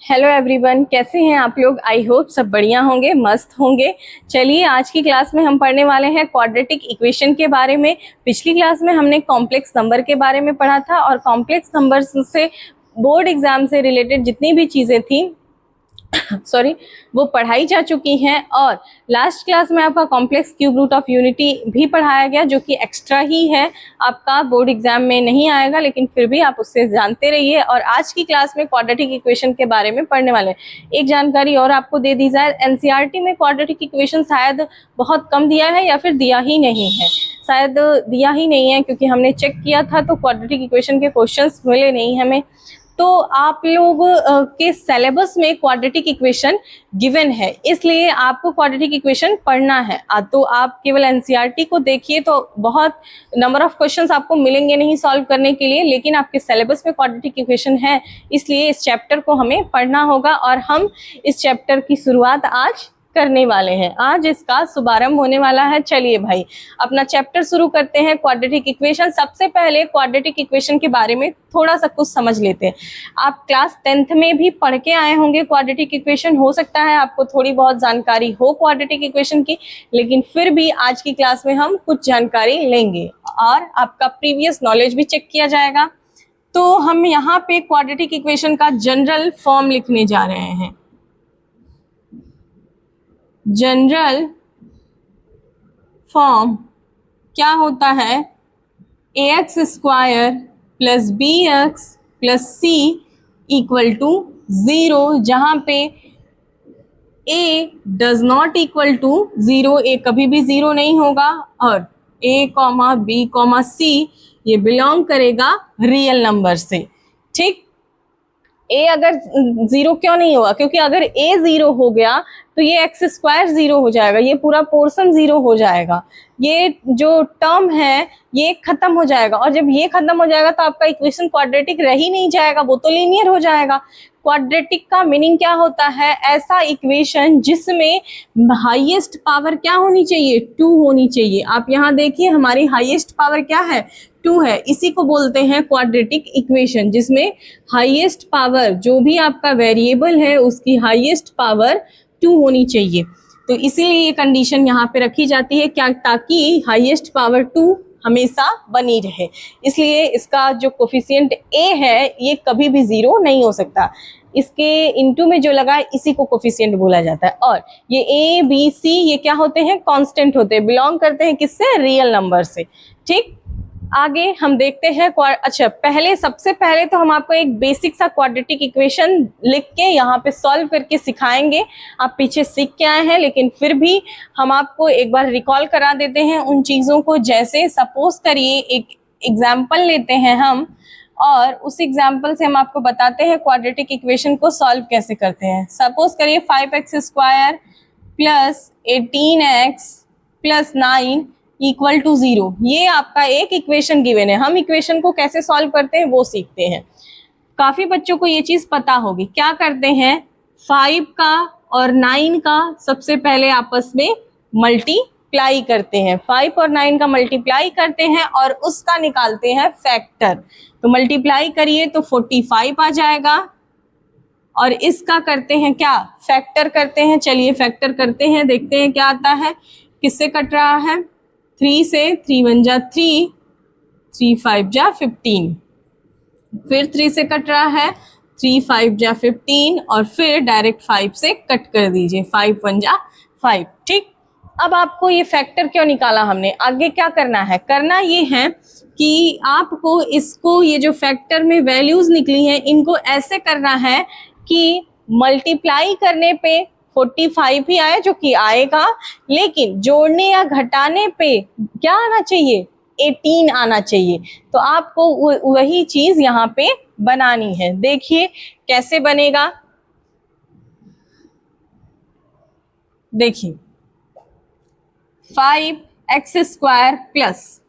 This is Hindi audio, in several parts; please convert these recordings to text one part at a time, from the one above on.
हेलो एवरीवन, कैसे हैं आप लोग। आई होप सब बढ़िया होंगे, मस्त होंगे। चलिए आज की क्लास में हम पढ़ने वाले हैं क्वाड्रेटिक इक्वेशन के बारे में। पिछली क्लास में हमने कॉम्प्लेक्स नंबर के बारे में पढ़ा था और कॉम्प्लेक्स नंबर्स से बोर्ड एग्जाम से रिलेटेड जितनी भी चीज़ें थी सॉरी वो पढ़ाई जा चुकी हैं। और लास्ट क्लास में आपका complex cube root of unity भी पढ़ाया गया, जो कि एक्स्ट्रा ही है, आपका बोर्ड एग्जाम में नहीं आएगा, लेकिन फिर भी आप उससे जानते रहिए। और आज की क्लास में क्वाड्रेटिक इक्वेशन के बारे में पढ़ने वाले हैं। एक जानकारी और आपको दे दी जाए, एनसीईआरटी में क्वाड्रेटिक इक्वेशन शायद बहुत कम दिया है या फिर दिया ही नहीं है। शायद दिया ही नहीं है, क्योंकि हमने चेक किया था तो क्वाड्रेटिक इक्वेशन के क्वेश्चंस मिले नहीं हमें। तो आप लोग के सिलेबस में क्वाड्रेटिक इक्वेशन गिवन है, इसलिए आपको क्वाड्रेटिक इक्वेशन पढ़ना है। तो आप केवल एनसीईआरटी को देखिए तो बहुत नंबर ऑफ क्वेश्चंस आपको मिलेंगे नहीं सॉल्व करने के लिए, लेकिन आपके सिलेबस में क्वाड्रेटिक इक्वेशन है, इसलिए इस चैप्टर को हमें पढ़ना होगा। और हम इस चैप्टर की शुरुआत आज करने वाले हैं, आज इसका शुभारंभ होने वाला है। चलिए भाई अपना चैप्टर शुरू करते हैं, क्वाड्रेटिक इक्वेशन। सबसे पहले क्वाड्रेटिक इक्वेशन के बारे में थोड़ा सा कुछ समझ लेते हैं। आप क्लास 10th में भी पढ़ के आए होंगे क्वाड्रेटिक इक्वेशन, हो सकता है आपको थोड़ी बहुत जानकारी हो क्वाड्रेटिक इक्वेशन की, लेकिन फिर भी आज की क्लास में हम कुछ जानकारी लेंगे और आपका प्रीवियस नॉलेज भी चेक किया जाएगा। तो हम यहाँ पे क्वाड्रेटिक इक्वेशन का जनरल फॉर्म लिखने जा रहे हैं। जनरल फॉर्म क्या होता है? ax square plus bx plus c equal to 0, जहां पे a does not equal to 0, a कभी भी 0 नहीं होगा, और a comma b comma c ये बिलोंग करेगा रियल नंबर से। ठीक, a अगर 0 क्यों नहीं होगा? क्योंकि अगर a 0 हो गया तो ये एक्स स्क्वायर 0 हो जाएगा, ये पूरा पोर्शन 0 हो जाएगा, ये जो टर्म है ये खत्म हो जाएगा। और जब ये खत्म हो जाएगा तो आपका इक्वेशन क्वाड्रेटिक रह ही नहीं जाएगा, वो तो लीनियर हो जाएगा। क्वाड्रेटिक का मीनिंग क्या होता है? ऐसा इक्वेशन जिसमें हाईएस्ट पावर क्या होनी चाहिए? 2 होनी चाहिए। आप यहाँ देखिए हमारी हाईएस्ट पावर क्या है? 2 है। इसी को बोलते हैं क्वाड्रेटिक इक्वेशन, जिसमें हाईएस्ट पावर जो भी आपका वेरिएबल है उसकी हाईएस्ट पावर 2 होनी चाहिए। तो इसीलिए ये कंडीशन यहाँ पे रखी जाती है, क्या? ताकि हाईएस्ट पावर 2 हमेशा बनी रहे। इसलिए इसका जो कोफिशिएंट a है ये कभी भी 0 नहीं हो सकता। इसके इनटू में जो लगा इसी को कोफिशिएंट बोला जाता है। और ये a b c ये क्या होते हैं? कांस्टेंट होते हैं, बिलोंग करते हैं किससे? रियल नंबर से। ठीक, आगे हम देखते हैं। अच्छा, सबसे पहले तो हम आपको एक बेसिक सा क्वाड्रेटिक इक्वेशन लिख के यहाँ पे सॉल्व करके सिखाएंगे। आप पीछे सीख के आए हैं, लेकिन फिर भी हम आपको एक बार रिकॉल करा देते हैं उन चीज़ों को। जैसे सपोज करिए एक एग्जाम्पल लेते हैं हम, और उस एग्जाम्पल से हम आपको बताते हैं क्वाड्रेटिक इक्वेशन को सॉल्व कैसे करते हैं। सपोज करिए 5x square plus 18x plus 9 equal to 0, ये आपका एक इक्वेशन गिवन है। हम इक्वेशन को कैसे सॉल्व करते हैं वो सीखते हैं। काफी बच्चों को ये चीज पता होगी। क्या करते हैं? 5 का और 9 का सबसे पहले आपस में मल्टीप्लाई करते हैं। 5 और 9 का मल्टीप्लाई करते हैं और उसका निकालते हैं फैक्टर। तो मल्टीप्लाई करिए तो 45 आ जाएगा, और इसका करते हैं क्या? फैक्टर करते हैं। चलिए फैक्टर करते हैं, देखते हैं क्या आता है। किससे कट रहा है? 3 से, 3 1 जा 3, 3 5 जा 15, फिर 3 से कट रहा है, 3 5 जा 15, और फिर डायरेक्ट 5 से कट कर दीजिए, 5 1 जा 5। ठीक, अब आपको ये फैक्टर क्यों निकाला हमने? आगे क्या करना है? करना ये है कि आपको इसको, ये जो फैक्टर में वैल्यूज निकली हैं इनको ऐसे करना है कि मल्टीप्लाई करने पे 45 ही आए, जो कि आएगा, लेकिन जोड़ने या घटाने पे क्या आना चाहिए? 18 आना चाहिए। तो आपको वही चीज यहाँ पे बनानी है। देखिए कैसे बनेगा। देखिए 5x स्क्वायर प्लस,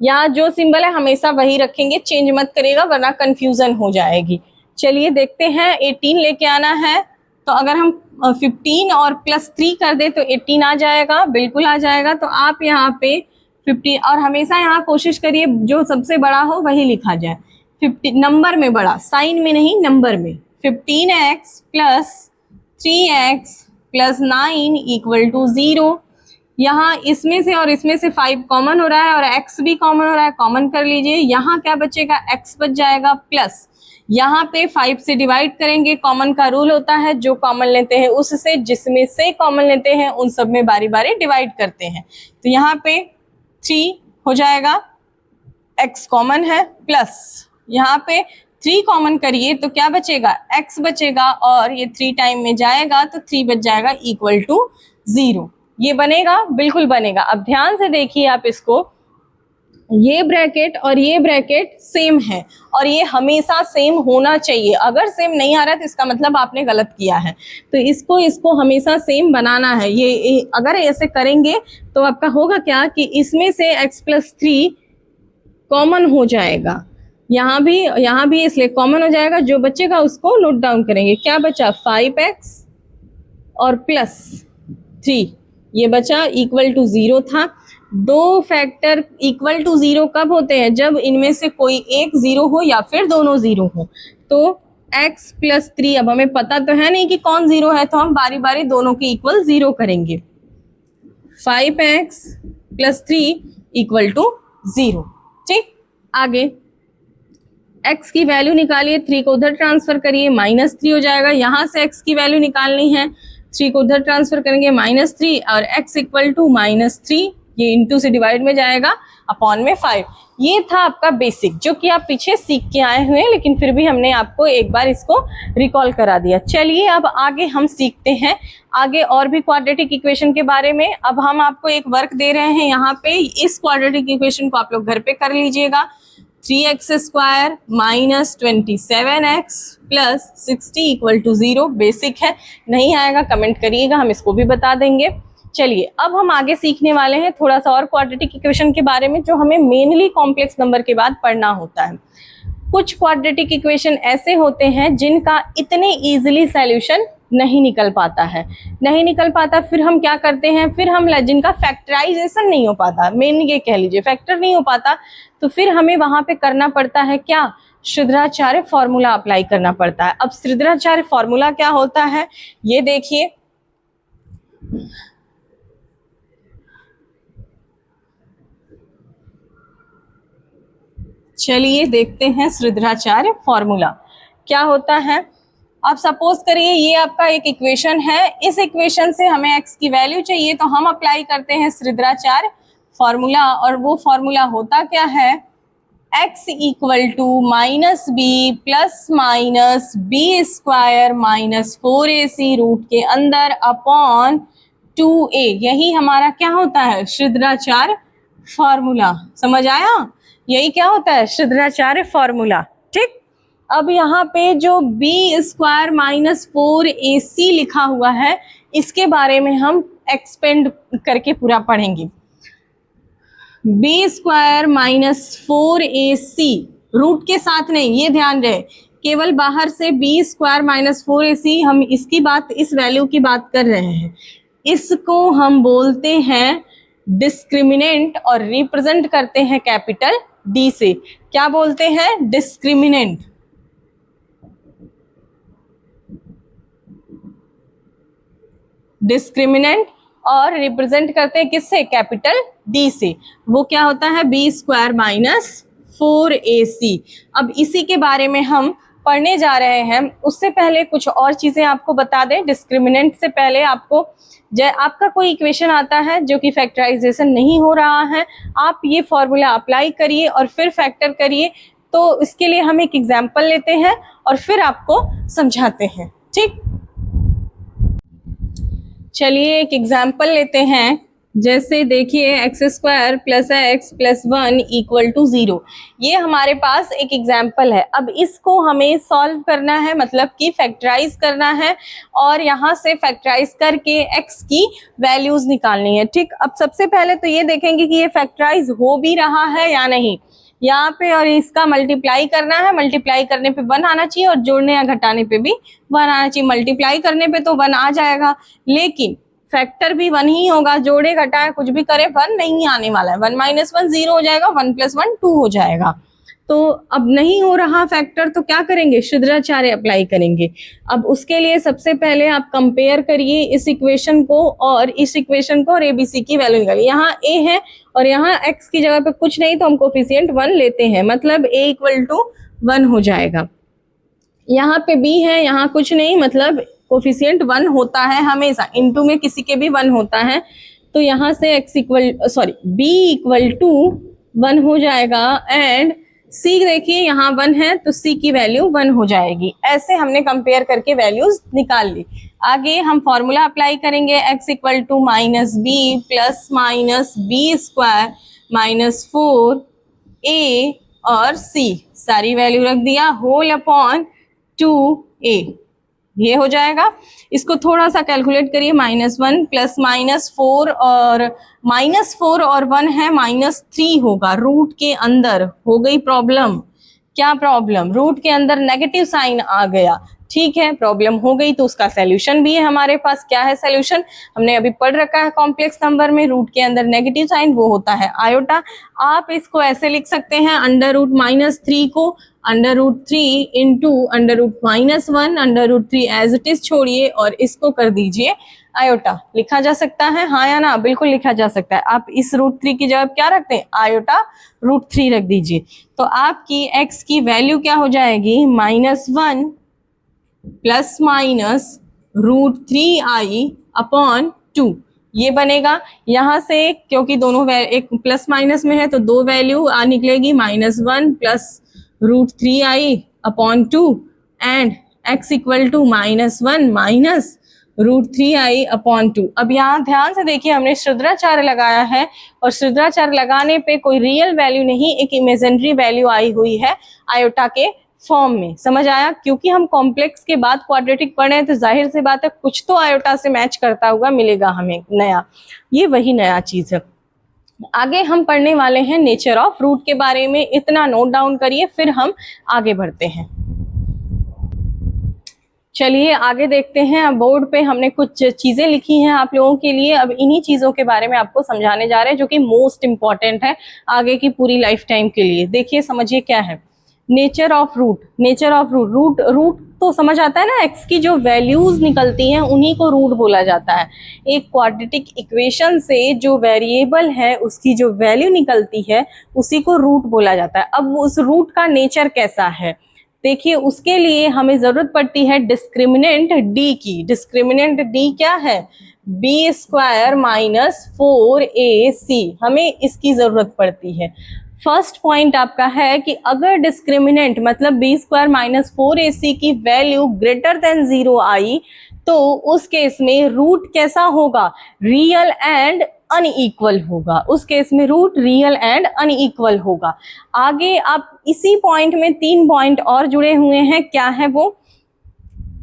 यहाँ जो सिंबल है हमेशा वही रखेंगे, चेंज मत करेगा वरना कंफ्यूजन हो जाएगी। चलिए देखते हैं, 18 लेके आना है। तो अगर हम 15 और प्लस 3 कर दे तो 18 आ जाएगा, बिल्कुल आ जाएगा। तो आप यहाँ पे 15, और हमेशा यहाँ कोशिश करिए जो सबसे बड़ा हो वही लिखा जाए। 50 नंबर में बड़ा, साइन में नहीं, नंबर में। 15x plus 3x plus 9 equal to 0। यहाँ इसमें से और इसमें से 5 कॉमन हो रहा है और x भी कॉमन हो रहा है, कॉमन कर लीजिए। यहाँ क्या बचेगा, x बच जाएगा प्लस यहाँ पे 5 से डिवाइड करेंगे, कॉमन का रूल होता है जो कॉमन लेते हैं उससे, जिसमें से कॉमन लेते हैं उन सब में बारी बारी डिवाइड करते हैं। तो यहाँ पे 3 हो जाएगा, x कॉमन है, प्लस यहाँ पे 3 कॉमन करिए तो क्या बचेगा, x बचेगा और ये 3 टाइम में जाएगा तो 3 बच जाएगा इक्वल टू 0। ये बनेगा, बिल्कुल बनेगा। अब ध्यान से देखिए आप इसको, ये ब्रैकेट और ये ब्रैकेट सेम है और ये हमेशा सेम होना चाहिए। अगर सेम नहीं आ रहा है तो इसका मतलब आपने गलत किया है। तो इसको हमेशा सेम बनाना है। ये अगर ऐसे करेंगे तो आपका होगा क्या कि इसमें से x प्लस 3 कॉमन हो जाएगा, यहाँ भी इसलिए कॉमन हो जाएगा। जो बचेगा उसको नोट डाउन करेंगे। क्या बचा, 5x और प्लस 3 ये बचा, इक्वल टू 0 था। दो फैक्टर इक्वल टू 0 कब होते हैं, जब इनमें से कोई एक 0 हो या फिर दोनों 0 हो। तो x प्लस 3, अब हमें पता तो है नहीं कि कौन 0 है, तो हम बारी बारी दोनों के इक्वल 0 करेंगे। 5x plus 3 equal to 0। ठीक, आगे x की वैल्यू निकालिए, 3 को उधर ट्रांसफर करिए, -3 हो जाएगा। यहाँ से x की वैल्यू निकालनी है, 3 को उधर ट्रांसफर करेंगे, -3 और x इक्वल टू -3, ये इंटू से डिवाइड में जाएगा, अपॉन में 5। ये था आपका बेसिक जो कि आप पीछे सीख के आए हुए हैं, लेकिन फिर भी हमने आपको एक बार इसको रिकॉल करा दिया। चलिए अब आगे हम सीखते हैं आगे और भी क्वाड्रेटिक इक्वेशन के बारे में। अब हम आपको एक वर्क दे रहे हैं यहाँ पे, इस क्वाड्रेटिक इक्वेशन को आप लोग घर पे कर लीजिएगा। 3x square minus 27x plus 60 equal to 0। Basic है, नहीं आएगा कमेंट करिएगा, हम इसको भी बता देंगे। चलिए अब हम आगे सीखने वाले हैं थोड़ा सा और क्वाड्रेटिक इक्वेशन के बारे में, जो हमें मेनली कॉम्प्लेक्स नंबर के बाद पढ़ना होता है। कुछ क्वाड्रेटिक इक्वेशन ऐसे होते हैं जिनका इतने इजीली सॉल्यूशन नहीं निकल पाता, फिर हम क्या करते हैं, फिर हम जिनका फैक्टराइजेशन नहीं हो पाता, मेन ये कह लीजिए फैक्टर नहीं हो पाता, तो फिर हमें वहां पे करना पड़ता है क्या, श्रीधराचार्य फॉर्मूला अप्लाई करना पड़ता है। अब श्रीधराचार्य फॉर्मूला क्या होता है ये देखिए। चलिए देखते हैं श्रीधराचार्य फॉर्मूला क्या होता है। आप सपोज करिए ये आपका एक इक्वेशन है, इस इक्वेशन से हमें x की वैल्यू चाहिए, तो हम अप्लाई करते हैं श्रीधराचार्य फॉर्मूला। और वो फॉर्मूला होता क्या है, x equal to -b plus minus b square minus 4ac root के अंदर अपॉन 2a। यही हमारा क्या होता है, श्रीधराचार्य फॉर्मूला। समझ आया, यही क्या होता है, श्रीधराचार्य फॉर्मूला। ठीक, अब यहाँ पे जो b स्क्वायर माइनस 4ac लिखा हुआ है, इसके बारे में हम एक्सपेंड करके पूरा पढ़ेंगे। b square minus 4ac root के साथ नहीं, ये ध्यान रहे, केवल बाहर से b स्क्वायर माइनस 4ac, हम इसकी बात, इस वैल्यू की बात कर रहे हैं। इसको हम बोलते हैं डिस्क्रिमिनेंट और रिप्रेजेंट करते हैं कैपिटल D से। क्या बोलते हैं, डिस्क्रिमिनेंट। डिस्क्रिमिनेंट और रिप्रेजेंट करते हैं किससे, कैपिटल D से। वो क्या होता है, b स्क्वायर माइनस 4ac। अब इसी के बारे में हम पढ़ने जा रहे हैं। उससे पहले कुछ और चीजें आपको बता दें। डिस्क्रिमिनेंट से पहले आपको, आपका कोई इक्वेशन आता है जो कि फैक्टराइजेशन नहीं हो रहा है, आप ये फॉर्मूला अप्लाई करिए और फिर फैक्टर करिए। तो इसके लिए हम एक एग्जाम्पल लेते हैं और फिर आपको समझाते हैं। ठीक, चलिए एक एग्जाम्पल लेते हैं। जैसे देखिए x square plus x plus 1 equal to 0, ये हमारे पास एक एग्जाम्पल है। अब इसको हमें सॉल्व करना है, मतलब कि फैक्टराइज करना है और यहाँ से फैक्टराइज करके x की वैल्यूज निकालनी है। ठीक, अब सबसे पहले तो ये देखेंगे कि ये फैक्टराइज हो भी रहा है या नहीं, यहाँ पे, और इसका मल्टीप्लाई करना है। मल्टीप्लाई करने पे 1 आना चाहिए और जोड़ने या घटाने पे भी 1 आना चाहिए। मल्टीप्लाई करने पे तो 1 आ जाएगा, लेकिन फैक्टर भी 1 ही होगा, जोड़े घटाए कुछ भी करे 1 नहीं आने वाला है। 1 - 1 0 हो जाएगा, 1 + 1 2 हो जाएगा। तो अब नहीं हो रहा फैक्टर तो क्या करेंगे, शुद्राचार्य अप्लाई करेंगे। अब उसके लिए सबसे पहले आप कंपेयर करिए इस इक्वेशन को और इस इक्वेशन को और एबीसी की वैल्यू निकालिए। यहाँ ए है और यहाँ एक्स की जगह पे कुछ नहीं तो हम कोफिशिएंट 1 लेते हैं, मतलब ए इक्वल टू 1 हो जाएगा। यहाँ पे बी है, यहाँ कुछ नहीं, मतलब कोफिशिएंट 1 होता है हमेशा, इनटू में किसी के भी 1 होता है, तो यहाँ से x equal b equal to 1 हो जाएगा। एंड सी देखिए यहाँ 1 है तो सी की वैल्यू 1 हो जाएगी। ऐसे हमने कंपेयर करके वैल्यूज निकाल ली। आगे हम फॉर्मूला अप्लाई करेंगे, x equal to minus b plus minus b square minus 4a और c, सारी वैल्यू रख दिया, होल अपॉन 2a, ये हो जाएगा। इसको थोड़ा सा कैलकुलेट करिए, -1 प्लस -4 और -4 और 1 है -3 होगा, रूट के अंदर हो गई प्रॉब्लम। क्या प्रॉब्लम, रूट के अंदर नेगेटिव साइन आ गया, ठीक है, प्रॉब्लम हो गई तो उसका सॉल्यूशन भी है हमारे पास। क्या है सॉल्यूशन, हमने अभी पढ़ रखा है कॉम्प्लेक्स नंबर में, रूट के अंदर नेगेटिव साइन वो होता है आयोटा। आप इसको ऐसे लिख सकते हैं, √-3 को √3 इंटू √-1 √3 एज इट इज छोड़िए और इसको कर दीजिए आयोटा। लिखा जा सकता है, हाँ या ना, बिल्कुल लिखा जा सकता है। आप इस √3 की जगह क्या रखते हैं, आयोटा √3 रख दीजिए, तो आपकी x की वैल्यू क्या हो जाएगी, -1 प्लस माइनस √3i अपॉन 2, ये बनेगा। यहाँ से क्योंकि दोनों एक प्लस माइनस में है तो दो वैल्यू निकलेगी, -1 plus √3i upon 2 and x equal to -1 minus √3i upon 2। अब यहाँ ध्यान से देखिए, हमने शुद्राचार्य लगाया है और शुद्राचार्य लगाने पे कोई रियल वैल्यू नहीं, एक इमेजिनरी वैल्यू आई हुई है आयोटा के फॉर्म में। समझ आया, क्योंकि हम कॉम्प्लेक्स के बाद क्वाड्रेटिक पढ़े हैं तो जाहिर सी बात है कुछ तो आयोटा से मैच करता हुआ मिलेगा हमें नया, ये वही नया चीज है। आगे हम पढ़ने वाले हैं नेचर ऑफ रूट के बारे में, इतना नोट डाउन करिए, फिर हम आगे बढ़ते हैं। चलिए आगे देखते हैं। अब बोर्ड पे हमने कुछ चीजें लिखी हैं आप लोगों के लिए, अब इन्हीं चीजों के बारे में आपको समझाने जा रहे हैं जो कि मोस्ट इंपॉर्टेंट है आगे की पूरी लाइफ टाइम के लिए। देखिए समझिए क्या है nature of root. Nature of root, root तो समझ आता है ना, एक्स की जो वैल्यूज निकलती हैं उन्हीं को रूट बोला जाता है। एक क्वाड्रेटिक इक्वेशन से जो वेरिएबल है उसकी जो वैल्यू निकलती है उसी को रूट बोला जाता है। अब उस रूट का नेचर कैसा है देखिए, उसके लिए हमें जरूरत पड़ती है डिस्क्रिमिनेंट डी की। डिस्क्रिमिनेंट डी क्या है, बी स्क्वायर माइनस 4ac, हमें इसकी जरूरत पड़ती है। फर्स्ट पॉइंट आपका है कि अगर डिस्क्रिमिनेंट मतलब बी स्क्वायर माइनस 4ac की वैल्यू ग्रेटर देन 0 आई तो उस केस में रूट कैसा होगा, रियल एंड अनइक्वल होगा। उस केस में रूट रियल एंड अनइक्वल होगा। आगे आप इसी पॉइंट में 3 पॉइंट और जुड़े हुए हैं, क्या है वो,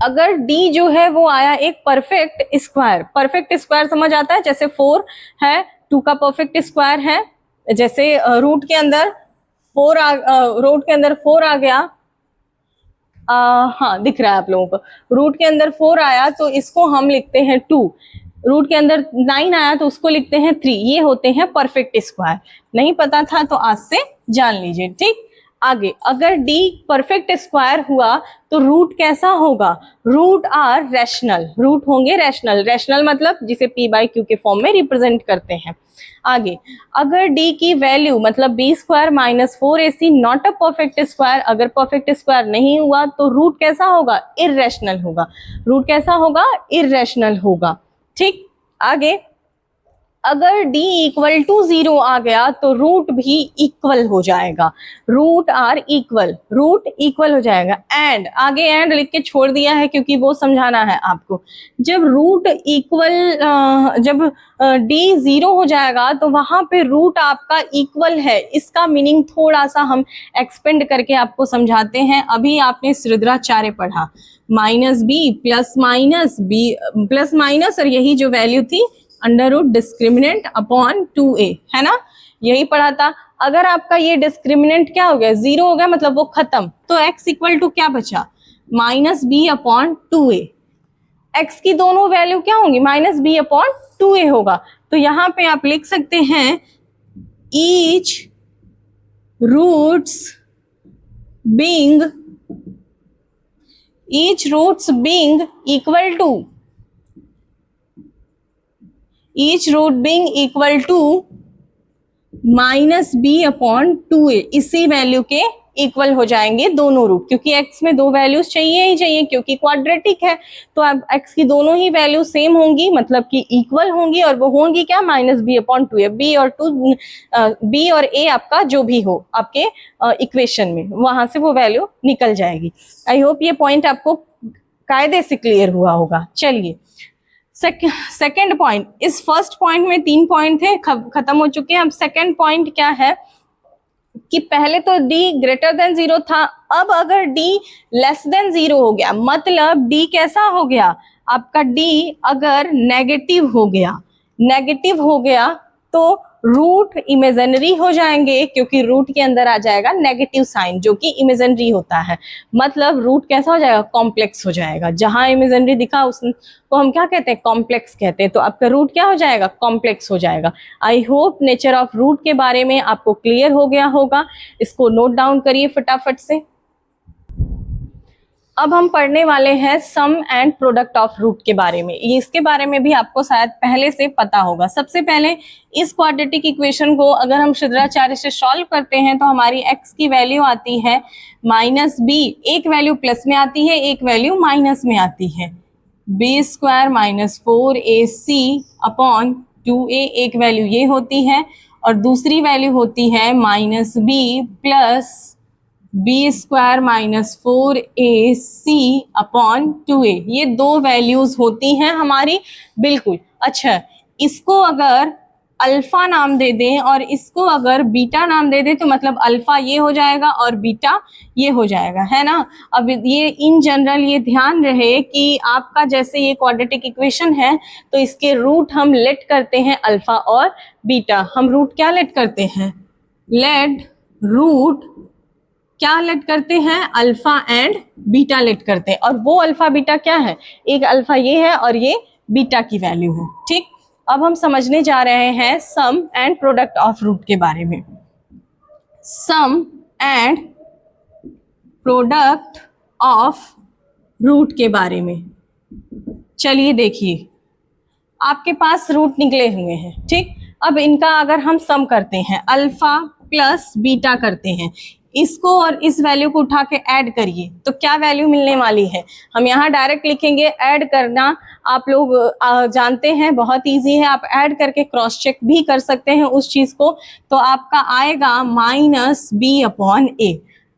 अगर d जो है वो आया एक परफेक्ट स्क्वायर। परफेक्ट स्क्वायर समझ आता है, जैसे 4 है 2 का परफेक्ट स्क्वायर है, जैसे रूट के अंदर 4 आ गया, हाँ दिख रहा है आप लोगों को, रूट के अंदर 4 आया तो इसको हम लिखते हैं 2, रूट के अंदर 9 आया तो उसको लिखते हैं 3, ये होते हैं परफेक्ट स्क्वायर। नहीं पता था तो आज से जान लीजिए, ठीक। आगे अगर d परफेक्ट स्क्वायर हुआ तो रूट कैसा होगा, रूट आर रैशनल, रूट होंगे रैशनल। रैशनल मतलब जिसे p/q के फॉर्म में रिप्रेजेंट करते हैं। आगे अगर d की वैल्यू मतलब b square minus 4ac not a perfect square, अगर परफेक्ट स्क्वायर नहीं हुआ तो रूट कैसा होगा, इररेशनल होगा। रूट कैसा होगा, इररेशनल होगा, ठीक। आगे अगर d इक्वल टू 0 आ गया तो रूट भी इक्वल हो जाएगा, root are equal, root equal हो जाएगा। एंड आगे एंड लिख के छोड़ दिया है क्योंकि वो समझाना है आपको। जब रूट इक्वल, जब d 0 हो जाएगा तो वहां पे रूट आपका इक्वल है, इसका मीनिंग थोड़ा सा हम एक्सपेंड करके आपको समझाते हैं। अभी आपने शुद्राचार्य पढ़ा, -b plus minus b plus minus और यही जो वैल्यू थी under root discriminant upon 2a, है ना, यही पढ़ा था। अगर आपका ये डिस्क्रिमिनेंट क्या हो गया, 0 हो गया, मतलब वो खत्म, तो x इक्वल टू क्या बचा, -b अपॉन 2a। x की दोनों वैल्यू क्या होंगी, -b अपॉन 2a होगा। तो यहाँ पे आप लिख सकते हैं each roots being each roots being equal to -b/2a, इसी वैल्यू के इक्वल हो जाएंगे दोनों रूट, क्योंकि x में दो वैल्यूज चाहिए ही चाहिए क्योंकि क्वाड्रेटिक है। तो अब x की दोनों ही वैल्यू सेम होंगी, मतलब कि इक्वल होंगी, और वो होंगी क्या, -b/2a। b और a आपका जो भी हो आपके इक्वेशन में, वहां से वो वैल्यू निकल जाएगी। आई होप ये पॉइंट आपको कायदे से क्लियर हुआ होगा। चलिए सेकेंड पॉइंट, इस फर्स्ट पॉइंट में 3 पॉइंट थे, खत्म हो चुके हैं। अब सेकेंड पॉइंट क्या है कि पहले तो d ग्रेटर देन 0 था, अब अगर d लेस देन 0 हो गया, मतलब d कैसा हो गया आपका, d अगर नेगेटिव हो गया तो रूट इमेजिनरी हो जाएंगे, क्योंकि रूट के अंदर आ जाएगा नेगेटिव साइन जो कि इमेजिनरी होता है, मतलब रूट कैसा हो जाएगा, कॉम्प्लेक्स हो जाएगा। जहां इमेजिनरी दिखा उसको हम क्या कहते हैं, कॉम्प्लेक्स कहते हैं। तो आपका रूट क्या हो जाएगा, कॉम्प्लेक्स हो जाएगा। I hope nature of root के बारे में आपको क्लियर हो गया होगा। इसको नोट डाउन करिए फटाफट से। अब हम पढ़ने वाले हैं सम एंड प्रोडक्ट ऑफ रूट के बारे में। इसके बारे में भी आपको शायद पहले से पता होगा। सबसे पहले इस क्वाड्रेटिक इक्वेशन को अगर हम शिद्राचार्य से सॉल्व करते हैं तो हमारी x की वैल्यू आती है -b, एक वैल्यू प्लस में आती है, एक वैल्यू माइनस में आती है। b² - 4ac/2a एक वैल्यू ये होती है, और दूसरी वैल्यू होती है -b प्लस b² - 4ac/2a। ये दो वैल्यूज होती हैं हमारी, बिल्कुल। अच्छा, इसको अगर अल्फा नाम दे दें और इसको अगर बीटा नाम दे दें तो मतलब अल्फा ये हो जाएगा और बीटा ये हो जाएगा, है ना। अब ये इन जनरल ये ध्यान रहे कि आपका जैसे ये क्वाड्रेटिक इक्वेशन है तो इसके रूट हम लेट करते हैं अल्फा और बीटा। हम रूट क्या लेट करते हैं, क्या लेट करते हैं, अल्फा एंड बीटा लेट करते हैं। और वो अल्फा बीटा क्या है, एक अल्फा ये है और ये बीटा की वैल्यू है। ठीक, अब हम समझने जा रहे हैं सम एंड प्रोडक्ट ऑफ रूट के बारे में। सम एंड प्रोडक्ट ऑफ रूट के बारे में चलिए देखिए, आपके पास रूट निकले हुए हैं। ठीक, अब इनका अगर हम सम करते हैं, अल्फा प्लस बीटा करते हैं, इसको और इस वैल्यू को उठा के ऐड करिए तो क्या वैल्यू मिलने वाली है। हम यहाँ डायरेक्ट लिखेंगे, ऐड करना आप लोग जानते हैं, बहुत इजी है। आप ऐड करके क्रॉस चेक भी कर सकते हैं उस चीज को, तो आपका आएगा -b/a।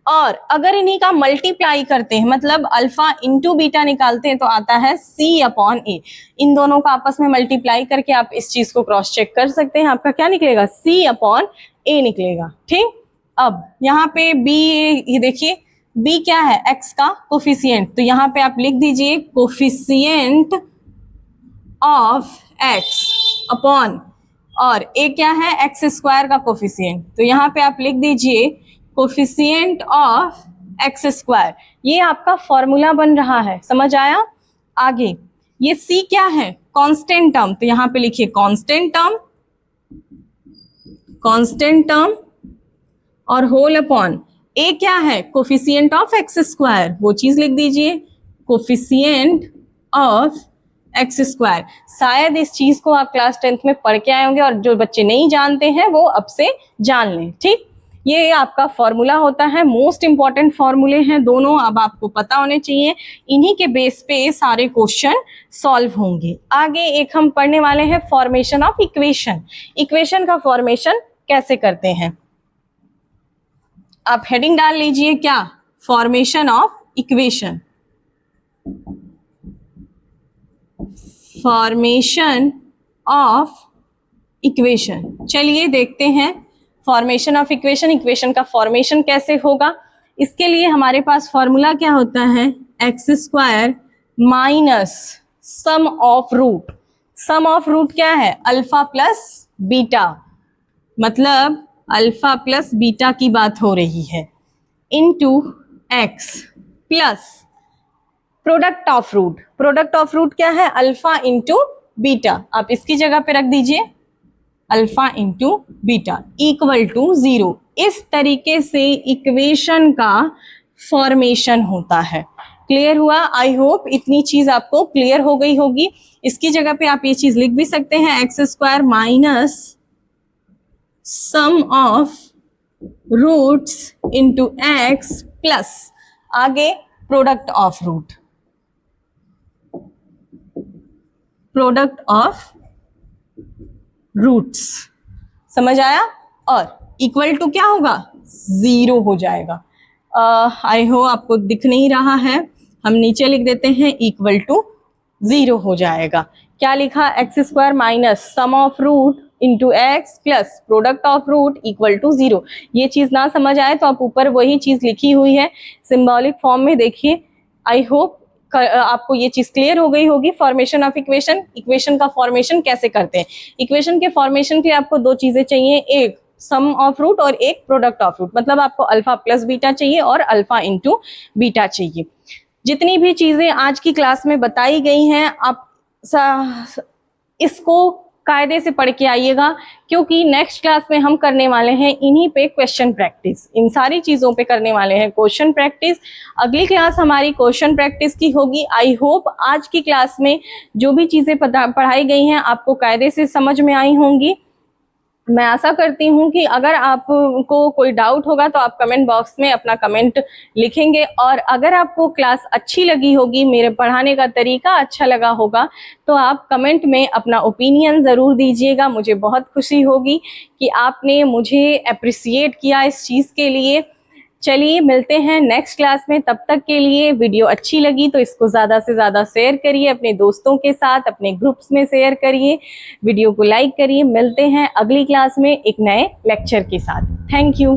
और अगर इन्हीं का मल्टीप्लाई करते हैं, मतलब अल्फा इंटू बीटा निकालते हैं, तो आता है c/a। इन दोनों का आपस में मल्टीप्लाई करके आप इस चीज को क्रॉस चेक कर सकते हैं। आपका क्या निकलेगा, c/a निकलेगा। ठीक, अब यहाँ पे b, ये देखिए b क्या है, x का कोफिशिएंट, तो यहाँ पे आप लिख दीजिए कोफिशिएंट ऑफ x अपॉन, और a क्या है, x² का कोफिशिएंट, तो यहाँ पे आप लिख दीजिए कोफिशिएंट ऑफ x²। ये आपका फॉर्मूला बन रहा है, समझ आया। आगे ये c क्या है, कांस्टेंट टर्म, तो यहाँ पे लिखिए कांस्टेंट टर्म और होल अपॉन, a क्या है, कोफिशिएंट ऑफ x², वो चीज लिख दीजिए कोफिशिएंट ऑफ x²। शायद इस चीज को आप क्लास 10th में पढ़ के आए होंगे, और जो बच्चे नहीं जानते हैं वो अब से जान लें। ठीक, ये आपका फॉर्मूला होता है, मोस्ट इंपॉर्टेंट फॉर्मूले हैं दोनों, अब आपको पता होने चाहिए। इन्हीं के बेस पे सारे क्वेश्चन सॉल्व होंगे। आगे एक हम पढ़ने वाले हैं फॉर्मेशन ऑफ इक्वेशन। इक्वेशन का फॉर्मेशन कैसे करते हैं, आप हेडिंग डाल लीजिए, क्या, formation of equation. Formation of equation, चलिए देखते हैं फॉर्मेशन ऑफ इक्वेशन। इक्वेशन का फॉर्मेशन कैसे होगा, इसके लिए हमारे पास फॉर्मूला क्या होता है, x² minus sum of root. Sum of root क्या है, अल्फा प्लस बीटा, मतलब अल्फा प्लस बीटा की बात हो रही है, into x plus product of root. Product of root क्या है, अल्फा इंटू बीटा, आप इसकी जगह पे रख दीजिए alpha into beta equal to 0। इस तरीके से इक्वेशन का फॉर्मेशन होता है। क्लियर हुआ? आई होप इतनी चीज आपको क्लियर हो गई होगी। इसकी जगह पे आप ये चीज लिख भी सकते हैं, X square minus sum of roots into x plus आगे product of root, product of roots. समझ आया? और इक्वल टू क्या होगा? 0 हो जाएगा। आई होप आपको दिख नहीं रहा है, हम नीचे लिख देते हैं इक्वल टू 0 हो जाएगा। क्या लिखा? X square minus sum of root into x plus product of root equal to 0। ये चीज ना समझ आए तो आप ऊपर वही चीज लिखी हुई है सिंबॉलिक फॉर्म में देखिए। आई होप आपको ये चीज क्लियर हो गई होगी। फॉर्मेशन ऑफ इक्वेशन, इक्वेशन का फॉर्मेशन कैसे करते हैं। इक्वेशन के फॉर्मेशन के लिए आपको दो चीजें चाहिए, एक सम ऑफ रूट और एक प्रोडक्ट ऑफ रूट। मतलब आपको अल्फा प्लस बीटा चाहिए और अल्फा इंटू बीटा चाहिए। जितनी भी चीजें आज की क्लास में बताई गई हैं आप इसको कायदे से पढ़ के आइएगा, क्योंकि नेक्स्ट क्लास में हम करने वाले हैं इन्हीं पे क्वेश्चन प्रैक्टिस। इन सारी चीजों पे करने वाले हैं क्वेश्चन प्रैक्टिस। अगली क्लास हमारी क्वेश्चन प्रैक्टिस की होगी। आई होप आज की क्लास में जो भी चीजें पढ़ाई गई हैं आपको कायदे से समझ में आई होंगी। मैं आशा करती हूँ कि अगर आपको कोई डाउट होगा तो आप कमेंट बॉक्स में अपना कमेंट लिखेंगे, और अगर आपको क्लास अच्छी लगी होगी, मेरे पढ़ाने का तरीका अच्छा लगा होगा, तो आप कमेंट में अपना ओपिनियन ज़रूर दीजिएगा। मुझे बहुत खुशी होगी कि आपने मुझे अप्रिसिएट किया इस चीज़ के लिए। चलिए मिलते हैं नेक्स्ट क्लास में, तब तक के लिए वीडियो अच्छी लगी तो इसको ज़्यादा से ज़्यादा शेयर करिए अपने दोस्तों के साथ, अपने ग्रुप्स में शेयर करिए, वीडियो को लाइक करिए। मिलते हैं अगली क्लास में एक नए लेक्चर के साथ। Thank you.